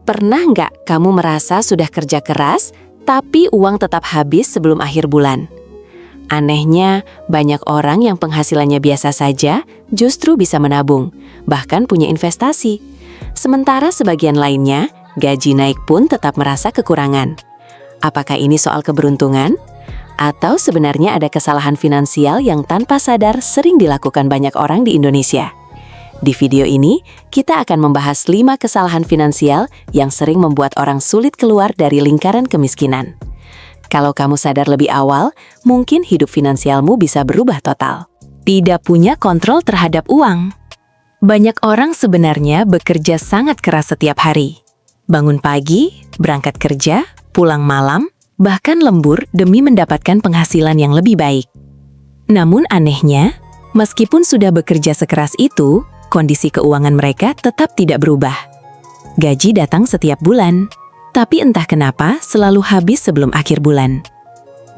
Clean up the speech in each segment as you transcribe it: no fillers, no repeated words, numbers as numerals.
Pernah nggak kamu merasa sudah kerja keras, tapi uang tetap habis sebelum akhir bulan? Anehnya, banyak orang yang penghasilannya biasa saja justru bisa menabung, bahkan punya investasi. Sementara sebagian lainnya, gaji naik pun tetap merasa kekurangan. Apakah ini soal keberuntungan? Atau sebenarnya ada kesalahan finansial yang tanpa sadar sering dilakukan banyak orang di Indonesia? Di video ini, kita akan membahas 5 kesalahan finansial yang sering membuat orang sulit keluar dari lingkaran kemiskinan. Kalau kamu sadar lebih awal, mungkin hidup finansialmu bisa berubah total. Tidak punya kontrol terhadap uang. Banyak orang sebenarnya bekerja sangat keras setiap hari. Bangun pagi, berangkat kerja, pulang malam, bahkan lembur demi mendapatkan penghasilan yang lebih baik. Namun anehnya, meskipun sudah bekerja sekeras itu, kondisi keuangan mereka tetap tidak berubah. Gaji datang setiap bulan, tapi entah kenapa selalu habis sebelum akhir bulan.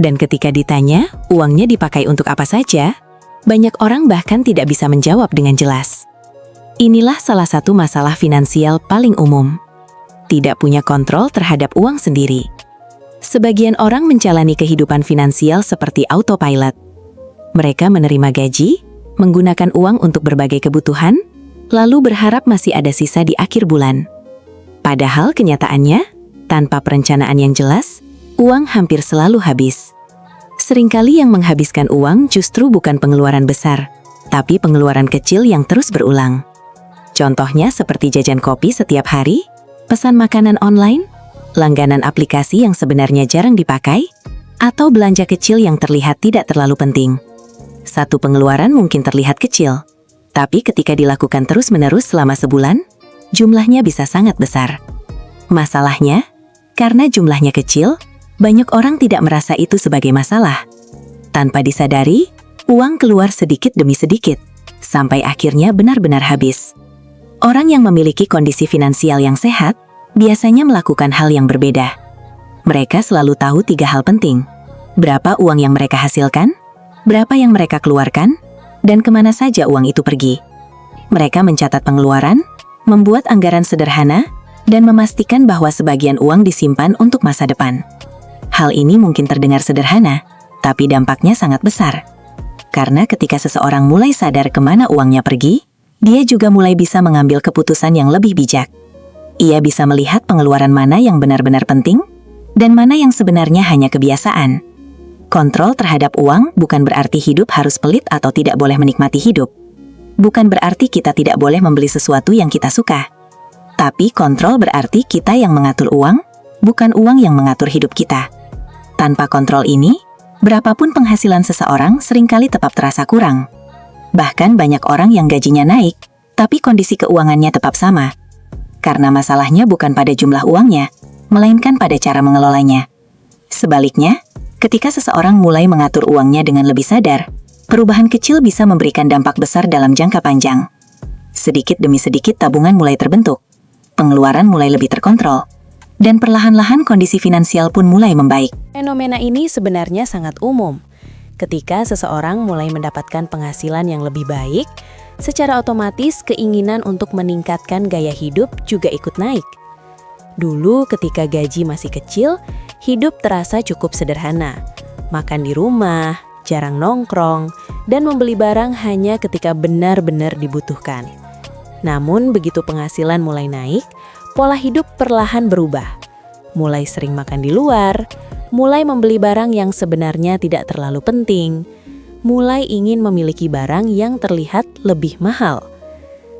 Dan ketika ditanya uangnya dipakai untuk apa saja, banyak orang bahkan tidak bisa menjawab dengan jelas. Inilah salah satu masalah finansial paling umum. Tidak punya kontrol terhadap uang sendiri. Sebagian orang menjalani kehidupan finansial seperti autopilot. Mereka menerima gaji, menggunakan uang untuk berbagai kebutuhan, lalu berharap masih ada sisa di akhir bulan. Padahal kenyataannya, tanpa perencanaan yang jelas, uang hampir selalu habis. Seringkali yang menghabiskan uang justru bukan pengeluaran besar, tapi pengeluaran kecil yang terus berulang. Contohnya seperti jajan kopi setiap hari, pesan makanan online, langganan aplikasi yang sebenarnya jarang dipakai, atau belanja kecil yang terlihat tidak terlalu penting. Satu pengeluaran mungkin terlihat kecil, tapi ketika dilakukan terus-menerus selama sebulan, jumlahnya bisa sangat besar. Masalahnya, karena jumlahnya kecil, banyak orang tidak merasa itu sebagai masalah. Tanpa disadari, uang keluar sedikit demi sedikit, sampai akhirnya benar-benar habis. Orang yang memiliki kondisi finansial yang sehat, biasanya melakukan hal yang berbeda. Mereka selalu tahu 3 hal penting. Berapa uang yang mereka hasilkan, berapa yang mereka keluarkan, dan kemana saja uang itu pergi. Mereka mencatat pengeluaran, membuat anggaran sederhana, dan memastikan bahwa sebagian uang disimpan untuk masa depan. Hal ini mungkin terdengar sederhana, tapi dampaknya sangat besar. Karena ketika seseorang mulai sadar kemana uangnya pergi, dia juga mulai bisa mengambil keputusan yang lebih bijak. Ia bisa melihat pengeluaran mana yang benar-benar penting, dan mana yang sebenarnya hanya kebiasaan. Kontrol terhadap uang bukan berarti hidup harus pelit atau tidak boleh menikmati hidup. Bukan berarti kita tidak boleh membeli sesuatu yang kita suka. Tapi kontrol berarti kita yang mengatur uang, bukan uang yang mengatur hidup kita. Tanpa kontrol ini, berapapun penghasilan seseorang seringkali tetap terasa kurang. Bahkan banyak orang yang gajinya naik, tapi kondisi keuangannya tetap sama. Karena masalahnya bukan pada jumlah uangnya, melainkan pada cara mengelolanya. Sebaliknya, ketika seseorang mulai mengatur uangnya dengan lebih sadar, perubahan kecil bisa memberikan dampak besar dalam jangka panjang. Sedikit demi sedikit tabungan mulai terbentuk, pengeluaran mulai lebih terkontrol, dan perlahan-lahan kondisi finansial pun mulai membaik. Fenomena ini sebenarnya sangat umum. Ketika seseorang mulai mendapatkan penghasilan yang lebih baik, secara otomatis keinginan untuk meningkatkan gaya hidup juga ikut naik. Dulu ketika gaji masih kecil, hidup terasa cukup sederhana. Makan di rumah, jarang nongkrong, dan membeli barang hanya ketika benar-benar dibutuhkan. Namun begitu penghasilan mulai naik, pola hidup perlahan berubah. Mulai sering makan di luar, mulai membeli barang yang sebenarnya tidak terlalu penting, mulai ingin memiliki barang yang terlihat lebih mahal.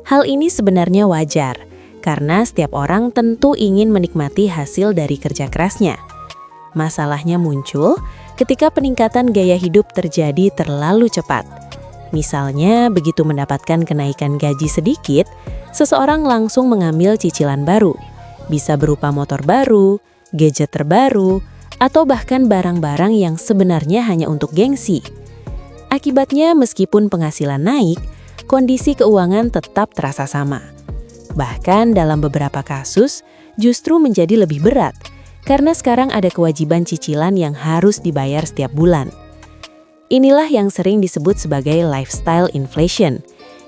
Hal ini sebenarnya wajar, karena setiap orang tentu ingin menikmati hasil dari kerja kerasnya. Masalahnya muncul ketika peningkatan gaya hidup terjadi terlalu cepat. Misalnya, begitu mendapatkan kenaikan gaji sedikit, seseorang langsung mengambil cicilan baru. Bisa berupa motor baru, gadget terbaru, atau bahkan barang-barang yang sebenarnya hanya untuk gengsi. Akibatnya, meskipun penghasilan naik, kondisi keuangan tetap terasa sama. Bahkan dalam beberapa kasus, justru menjadi lebih berat, karena sekarang ada kewajiban cicilan yang harus dibayar setiap bulan. Inilah yang sering disebut sebagai lifestyle inflation,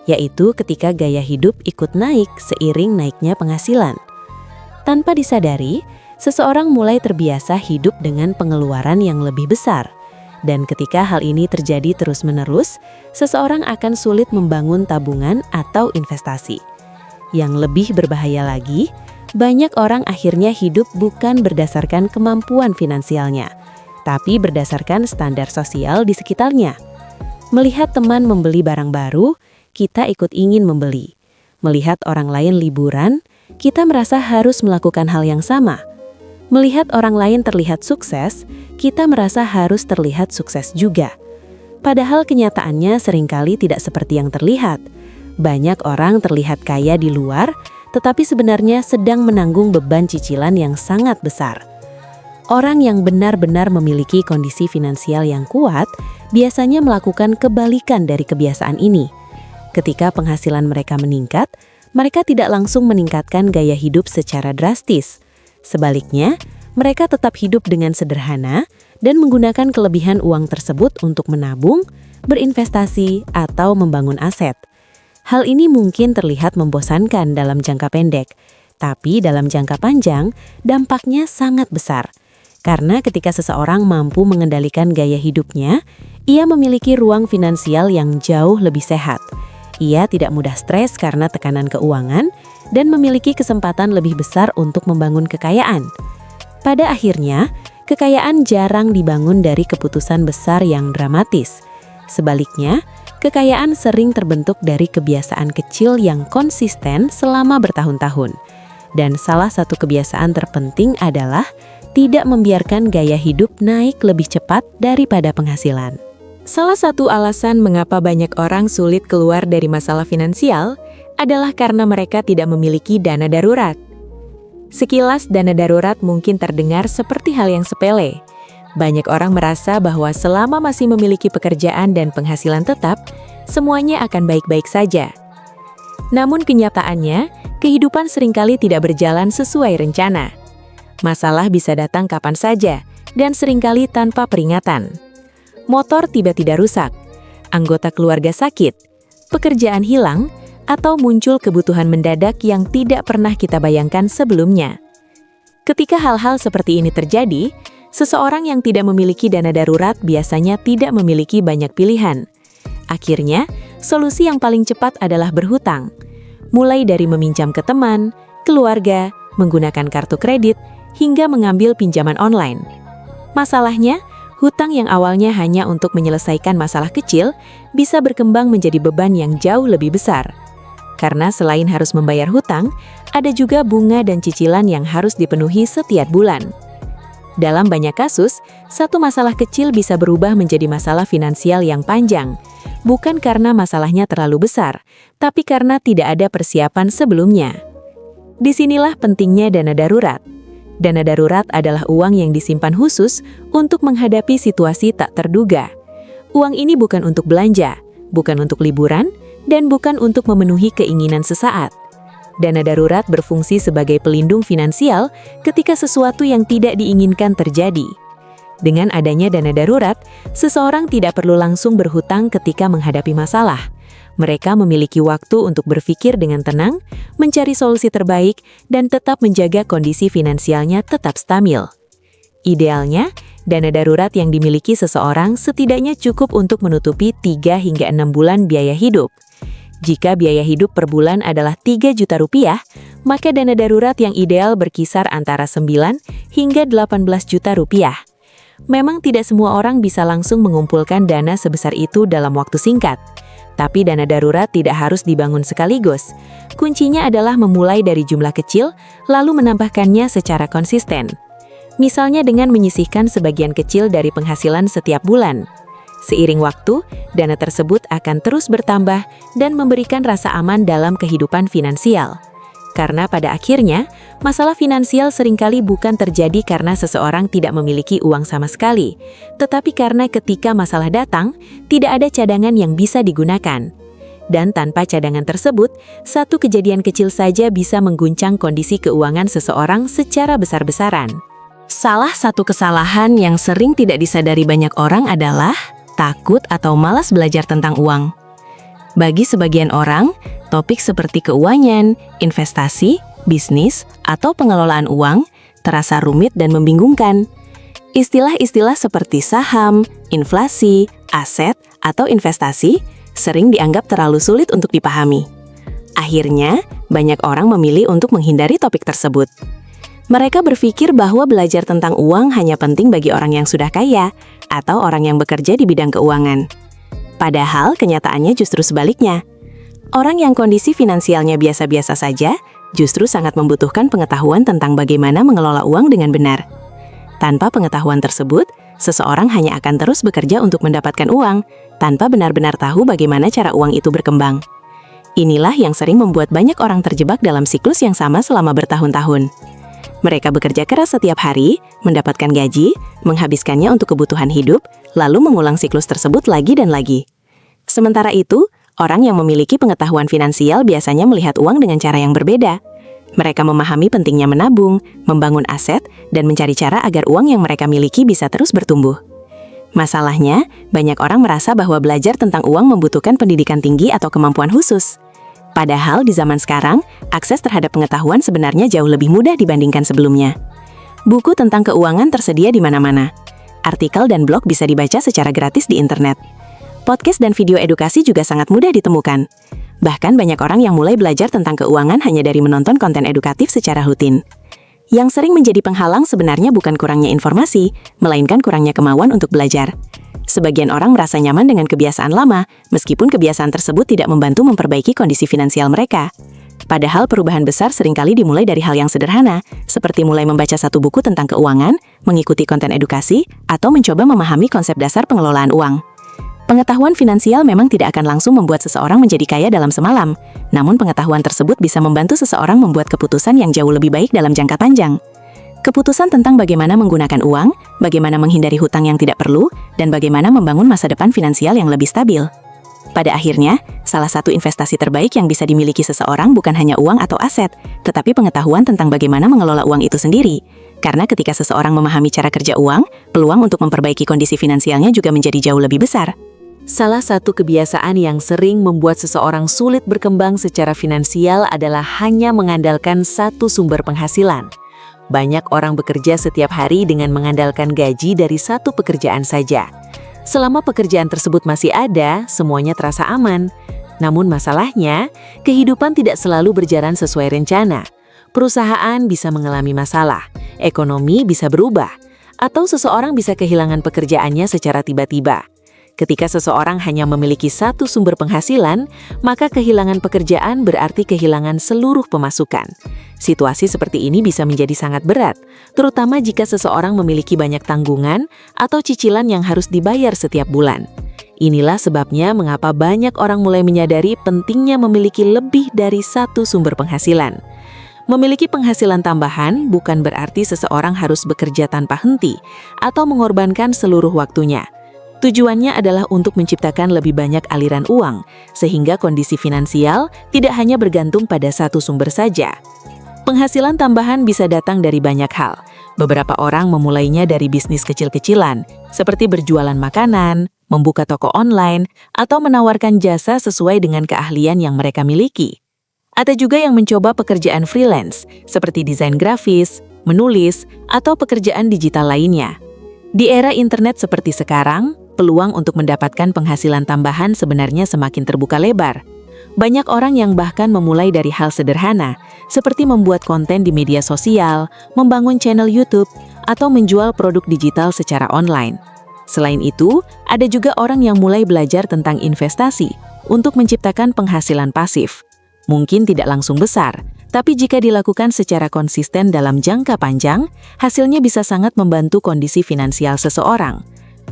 yaitu ketika gaya hidup ikut naik seiring naiknya penghasilan. Tanpa disadari, seseorang mulai terbiasa hidup dengan pengeluaran yang lebih besar. Dan ketika hal ini terjadi terus-menerus, seseorang akan sulit membangun tabungan atau investasi. Yang lebih berbahaya lagi, banyak orang akhirnya hidup bukan berdasarkan kemampuan finansialnya, tapi berdasarkan standar sosial di sekitarnya. Melihat teman membeli barang baru, kita ikut ingin membeli. Melihat orang lain liburan, kita merasa harus melakukan hal yang sama. Melihat orang lain terlihat sukses, kita merasa harus terlihat sukses juga. Padahal kenyataannya seringkali tidak seperti yang terlihat. Banyak orang terlihat kaya di luar, tetapi sebenarnya sedang menanggung beban cicilan yang sangat besar. Orang yang benar-benar memiliki kondisi finansial yang kuat biasanya melakukan kebalikan dari kebiasaan ini. Ketika penghasilan mereka meningkat, mereka tidak langsung meningkatkan gaya hidup secara drastis. Sebaliknya, mereka tetap hidup dengan sederhana dan menggunakan kelebihan uang tersebut untuk menabung, berinvestasi, atau membangun aset. Hal ini mungkin terlihat membosankan dalam jangka pendek, tapi dalam jangka panjang, dampaknya sangat besar. Karena ketika seseorang mampu mengendalikan gaya hidupnya, ia memiliki ruang finansial yang jauh lebih sehat. Ia tidak mudah stres karena tekanan keuangan dan memiliki kesempatan lebih besar untuk membangun kekayaan. Pada akhirnya, kekayaan jarang dibangun dari keputusan besar yang dramatis. Sebaliknya, kekayaan sering terbentuk dari kebiasaan kecil yang konsisten selama bertahun-tahun. Dan salah satu kebiasaan terpenting adalah tidak membiarkan gaya hidup naik lebih cepat daripada penghasilan. Salah satu alasan mengapa banyak orang sulit keluar dari masalah finansial adalah karena mereka tidak memiliki dana darurat. Sekilas dana darurat mungkin terdengar seperti hal yang sepele. Banyak orang merasa bahwa selama masih memiliki pekerjaan dan penghasilan tetap, semuanya akan baik-baik saja. Namun kenyataannya, kehidupan seringkali tidak berjalan sesuai rencana. Masalah bisa datang kapan saja dan seringkali tanpa peringatan. Motor tiba-tiba rusak, anggota keluarga sakit, pekerjaan hilang, atau muncul kebutuhan mendadak yang tidak pernah kita bayangkan sebelumnya. Ketika hal-hal seperti ini terjadi, seseorang yang tidak memiliki dana darurat biasanya tidak memiliki banyak pilihan. Akhirnya, solusi yang paling cepat adalah berhutang. Mulai dari meminjam ke teman, keluarga, menggunakan kartu kredit, hingga mengambil pinjaman online. Masalahnya, hutang yang awalnya hanya untuk menyelesaikan masalah kecil bisa berkembang menjadi beban yang jauh lebih besar. Karena selain harus membayar hutang, ada juga bunga dan cicilan yang harus dipenuhi setiap bulan. Dalam banyak kasus, satu masalah kecil bisa berubah menjadi masalah finansial yang panjang, bukan karena masalahnya terlalu besar, tapi karena tidak ada persiapan sebelumnya. Disinilah pentingnya dana darurat. Dana darurat adalah uang yang disimpan khusus untuk menghadapi situasi tak terduga. Uang ini bukan untuk belanja, bukan untuk liburan, dan bukan untuk memenuhi keinginan sesaat. Dana darurat berfungsi sebagai pelindung finansial ketika sesuatu yang tidak diinginkan terjadi. Dengan adanya dana darurat, seseorang tidak perlu langsung berhutang ketika menghadapi masalah. Mereka memiliki waktu untuk berpikir dengan tenang, mencari solusi terbaik, dan tetap menjaga kondisi finansialnya tetap stabil. Idealnya, dana darurat yang dimiliki seseorang setidaknya cukup untuk menutupi 3 hingga 6 bulan biaya hidup. Jika biaya hidup per bulan adalah 3 juta rupiah, maka dana darurat yang ideal berkisar antara 9 hingga 18 juta rupiah. Memang tidak semua orang bisa langsung mengumpulkan dana sebesar itu dalam waktu singkat. Tapi dana darurat tidak harus dibangun sekaligus. Kuncinya adalah memulai dari jumlah kecil, lalu menambahkannya secara konsisten. Misalnya dengan menyisihkan sebagian kecil dari penghasilan setiap bulan. Seiring waktu, dana tersebut akan terus bertambah dan memberikan rasa aman dalam kehidupan finansial. Karena pada akhirnya, masalah finansial seringkali bukan terjadi karena seseorang tidak memiliki uang sama sekali, tetapi karena ketika masalah datang, tidak ada cadangan yang bisa digunakan. Dan tanpa cadangan tersebut, satu kejadian kecil saja bisa mengguncang kondisi keuangan seseorang secara besar-besaran. Salah satu kesalahan yang sering tidak disadari banyak orang adalah takut atau malas belajar tentang uang. Bagi sebagian orang, topik seperti keuangan, investasi, bisnis, atau pengelolaan uang terasa rumit dan membingungkan. Istilah-istilah seperti saham, inflasi, aset, atau investasi sering dianggap terlalu sulit untuk dipahami. Akhirnya, banyak orang memilih untuk menghindari topik tersebut. Mereka berpikir bahwa belajar tentang uang hanya penting bagi orang yang sudah kaya atau orang yang bekerja di bidang keuangan. Padahal kenyataannya justru sebaliknya. Orang yang kondisi finansialnya biasa-biasa saja justru sangat membutuhkan pengetahuan tentang bagaimana mengelola uang dengan benar. Tanpa pengetahuan tersebut, seseorang hanya akan terus bekerja untuk mendapatkan uang tanpa benar-benar tahu bagaimana cara uang itu berkembang. Inilah yang sering membuat banyak orang terjebak dalam siklus yang sama selama bertahun-tahun. Mereka bekerja keras setiap hari, mendapatkan gaji, menghabiskannya untuk kebutuhan hidup, lalu mengulang siklus tersebut lagi dan lagi. Sementara itu, orang yang memiliki pengetahuan finansial biasanya melihat uang dengan cara yang berbeda. Mereka memahami pentingnya menabung, membangun aset, dan mencari cara agar uang yang mereka miliki bisa terus bertumbuh. Masalahnya, banyak orang merasa bahwa belajar tentang uang membutuhkan pendidikan tinggi atau kemampuan khusus. Padahal di zaman sekarang, akses terhadap pengetahuan sebenarnya jauh lebih mudah dibandingkan sebelumnya. Buku tentang keuangan tersedia di mana-mana. Artikel dan blog bisa dibaca secara gratis di internet. Podcast dan video edukasi juga sangat mudah ditemukan. Bahkan banyak orang yang mulai belajar tentang keuangan hanya dari menonton konten edukatif secara rutin. Yang sering menjadi penghalang sebenarnya bukan kurangnya informasi, melainkan kurangnya kemauan untuk belajar. Sebagian orang merasa nyaman dengan kebiasaan lama, meskipun kebiasaan tersebut tidak membantu memperbaiki kondisi finansial mereka. Padahal perubahan besar seringkali dimulai dari hal yang sederhana, seperti mulai membaca satu buku tentang keuangan, mengikuti konten edukasi, atau mencoba memahami konsep dasar pengelolaan uang. Pengetahuan finansial memang tidak akan langsung membuat seseorang menjadi kaya dalam semalam, namun pengetahuan tersebut bisa membantu seseorang membuat keputusan yang jauh lebih baik dalam jangka panjang. Keputusan tentang bagaimana menggunakan uang, bagaimana menghindari hutang yang tidak perlu, dan bagaimana membangun masa depan finansial yang lebih stabil. Pada akhirnya, salah satu investasi terbaik yang bisa dimiliki seseorang bukan hanya uang atau aset, tetapi pengetahuan tentang bagaimana mengelola uang itu sendiri. Karena ketika seseorang memahami cara kerja uang, peluang untuk memperbaiki kondisi finansialnya juga menjadi jauh lebih besar. Salah satu kebiasaan yang sering membuat seseorang sulit berkembang secara finansial adalah hanya mengandalkan satu sumber penghasilan. Banyak orang bekerja setiap hari dengan mengandalkan gaji dari satu pekerjaan saja. Selama pekerjaan tersebut masih ada, semuanya terasa aman. Namun masalahnya, kehidupan tidak selalu berjalan sesuai rencana. Perusahaan bisa mengalami masalah, ekonomi bisa berubah, atau seseorang bisa kehilangan pekerjaannya secara tiba-tiba. Ketika seseorang hanya memiliki satu sumber penghasilan, maka kehilangan pekerjaan berarti kehilangan seluruh pemasukan. Situasi seperti ini bisa menjadi sangat berat, terutama jika seseorang memiliki banyak tanggungan atau cicilan yang harus dibayar setiap bulan. Inilah sebabnya mengapa banyak orang mulai menyadari pentingnya memiliki lebih dari satu sumber penghasilan. Memiliki penghasilan tambahan bukan berarti seseorang harus bekerja tanpa henti atau mengorbankan seluruh waktunya. Tujuannya adalah untuk menciptakan lebih banyak aliran uang, sehingga kondisi finansial tidak hanya bergantung pada satu sumber saja. Penghasilan tambahan bisa datang dari banyak hal. Beberapa orang memulainya dari bisnis kecil-kecilan, seperti berjualan makanan, membuka toko online, atau menawarkan jasa sesuai dengan keahlian yang mereka miliki. Ada juga yang mencoba pekerjaan freelance, seperti desain grafis, menulis, atau pekerjaan digital lainnya. Di era internet seperti sekarang, peluang untuk mendapatkan penghasilan tambahan sebenarnya semakin terbuka lebar. Banyak orang yang bahkan memulai dari hal sederhana, seperti membuat konten di media sosial, membangun channel YouTube, atau menjual produk digital secara online. Selain itu, ada juga orang yang mulai belajar tentang investasi untuk menciptakan penghasilan pasif. Mungkin tidak langsung besar, tapi jika dilakukan secara konsisten dalam jangka panjang, hasilnya bisa sangat membantu kondisi finansial seseorang.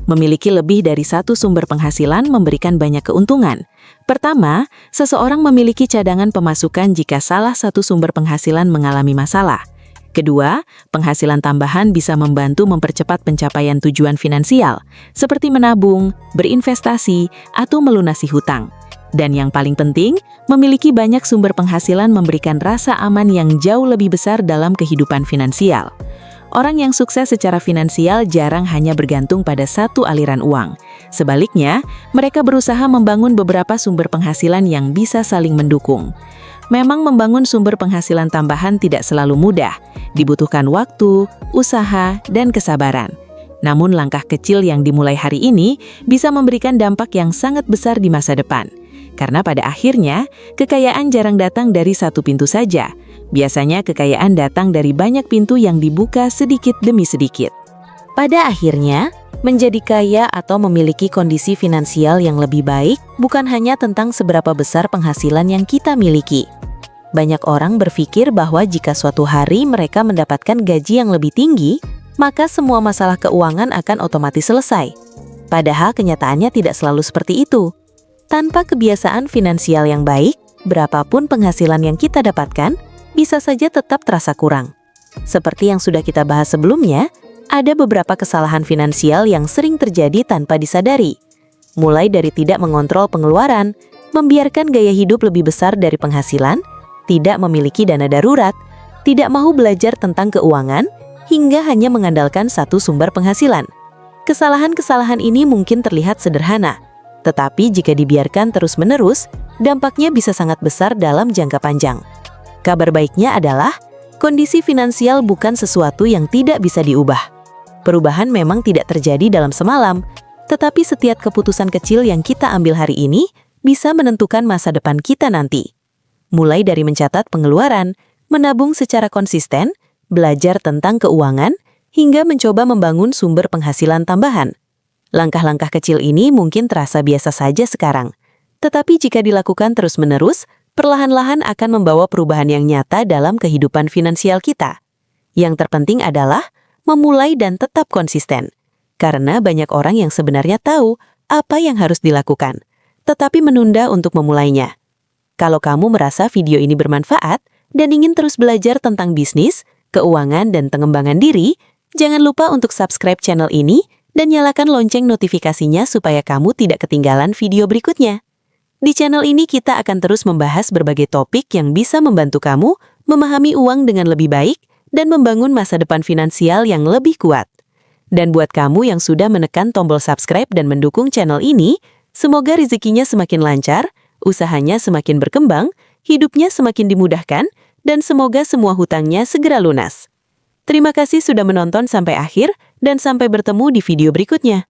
Memiliki lebih dari satu sumber penghasilan memberikan banyak keuntungan. Pertama, seseorang memiliki cadangan pemasukan jika salah satu sumber penghasilan mengalami masalah. Kedua, penghasilan tambahan bisa membantu mempercepat pencapaian tujuan finansial, seperti menabung, berinvestasi, atau melunasi hutang. Dan yang paling penting, memiliki banyak sumber penghasilan memberikan rasa aman yang jauh lebih besar dalam kehidupan finansial. Orang yang sukses secara finansial jarang hanya bergantung pada satu aliran uang. Sebaliknya, mereka berusaha membangun beberapa sumber penghasilan yang bisa saling mendukung. Memang membangun sumber penghasilan tambahan tidak selalu mudah, dibutuhkan waktu, usaha, dan kesabaran. Namun langkah kecil yang dimulai hari ini bisa memberikan dampak yang sangat besar di masa depan. Karena pada akhirnya, kekayaan jarang datang dari satu pintu saja. Biasanya kekayaan datang dari banyak pintu yang dibuka sedikit demi sedikit. Pada akhirnya, menjadi kaya atau memiliki kondisi finansial yang lebih baik bukan hanya tentang seberapa besar penghasilan yang kita miliki. Banyak orang berpikir bahwa jika suatu hari mereka mendapatkan gaji yang lebih tinggi, maka semua masalah keuangan akan otomatis selesai. Padahal kenyataannya tidak selalu seperti itu. Tanpa kebiasaan finansial yang baik, berapapun penghasilan yang kita dapatkan, bisa saja tetap terasa kurang. Seperti yang sudah kita bahas sebelumnya, ada beberapa kesalahan finansial yang sering terjadi tanpa disadari. Mulai dari tidak mengontrol pengeluaran, membiarkan gaya hidup lebih besar dari penghasilan, tidak memiliki dana darurat, tidak mau belajar tentang keuangan, hingga hanya mengandalkan satu sumber penghasilan. Kesalahan-kesalahan ini mungkin terlihat sederhana, tetapi jika dibiarkan terus-menerus, dampaknya bisa sangat besar dalam jangka panjang. Kabar baiknya adalah, kondisi finansial bukan sesuatu yang tidak bisa diubah. Perubahan memang tidak terjadi dalam semalam, tetapi setiap keputusan kecil yang kita ambil hari ini bisa menentukan masa depan kita nanti. Mulai dari mencatat pengeluaran, menabung secara konsisten, belajar tentang keuangan, hingga mencoba membangun sumber penghasilan tambahan. Langkah-langkah kecil ini mungkin terasa biasa saja sekarang, tetapi jika dilakukan terus-menerus, perlahan-lahan akan membawa perubahan yang nyata dalam kehidupan finansial kita. Yang terpenting adalah memulai dan tetap konsisten, karena banyak orang yang sebenarnya tahu apa yang harus dilakukan, tetapi menunda untuk memulainya. Kalau kamu merasa video ini bermanfaat dan ingin terus belajar tentang bisnis, keuangan, dan pengembangan diri, jangan lupa untuk subscribe channel ini dan nyalakan lonceng notifikasinya supaya kamu tidak ketinggalan video berikutnya. Di channel ini kita akan terus membahas berbagai topik yang bisa membantu kamu memahami uang dengan lebih baik dan membangun masa depan finansial yang lebih kuat. Dan buat kamu yang sudah menekan tombol subscribe dan mendukung channel ini, semoga rezekinya semakin lancar, usahanya semakin berkembang, hidupnya semakin dimudahkan, dan semoga semua hutangnya segera lunas. Terima kasih sudah menonton sampai akhir, dan sampai bertemu di video berikutnya.